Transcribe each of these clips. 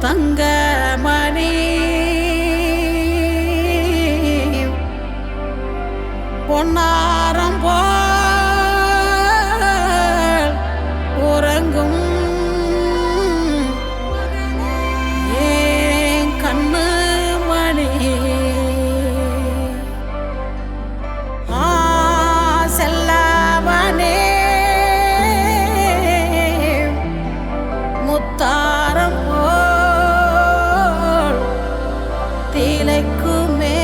தங்கமணி பொன்னாரம் போல் உறங்கும் ஏன் கண்ணு மணி செல்லவனே முத்தாரம் போல் திளைக்குமே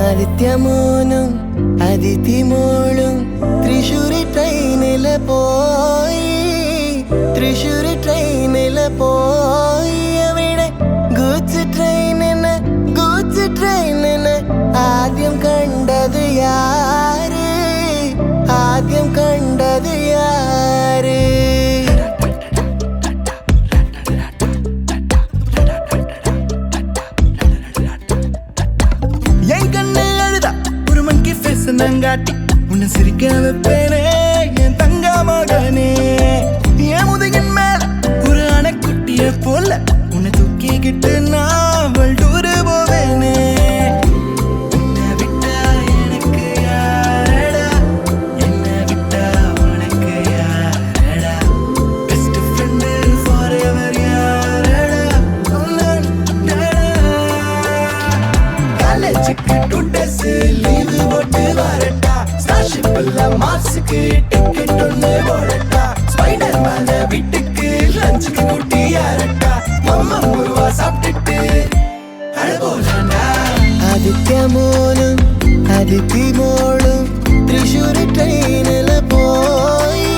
ആദിത്യമോനും അതിഥിമോളും തൃശ്ശൂരി ട്രെയിനില് പോയി തൃശ്ശൂരി ട്രെയിനില് പോയി അവിടെ ഗൂഡ്സ് ട്രെയിനിന് ആദ്യം കണ്ടത് യാര് ആദ്യം കണ്ടത് യാര് நங்காட்டி உன்னை சிரிக்க வைப்பேனே என் தங்க மகனே என் முதுகின் மேல ஒரு அணைக்குட்டிய போல உன்னை தூக்கிக்கிட்டு நான் வல்டூரு போவேனே உன்னை விட்டா எனக்கு யாரடா என்னை விட்டா உனக்கு யாரடா பெஸ்ட் ஃப்ரெண்டு ஃபார் எவர் யாரடா காலேஜுக்கு 2 days லீவு போட்டு வரட்டா ஸ்டார்ஷிப்ல மார்ஸுக்கு டிக்கெட் ஒன்று போடட்டா ஸ்பைடர் மேன வீட்டுக்கு லஞ்சுக்கு கூட்டி யாரட்டா மம்மா முருவா சாப்பிட்டுட்டு அழகோலண்டா ஆதித்യമോനും அதிதிமோளும் തൃശ്ശൂരി ട്രെയിനില് പോയി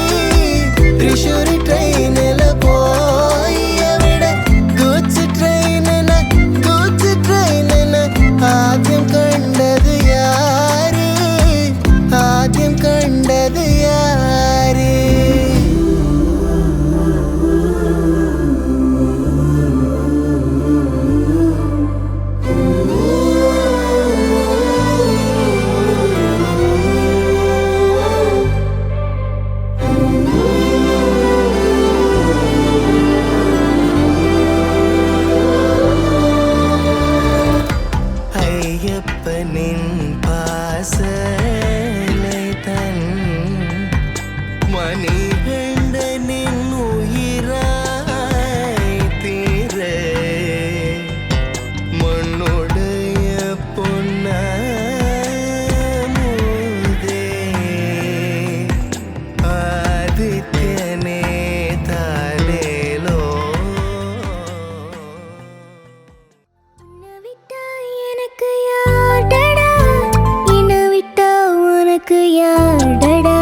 തൃശ്ശൂരി ട്രെയിനില് പോയി അവിടെ ഗൂഡ്സ് ട്രെയിനിന് ആദ്യം കണ്ടത് യാര് ആദ്യം കണ്ടത് യാര് അയ്യപ്പനിൻ പാസലൈ തൻ മണികണ്ഠനിൻ ഉയിരായി തീരെ മണ്ണുടയ പൊന്നമുദേ ആദിത്യനേ താലേലോ யாடடா என்னை விட்டா உனக்கு யாடடா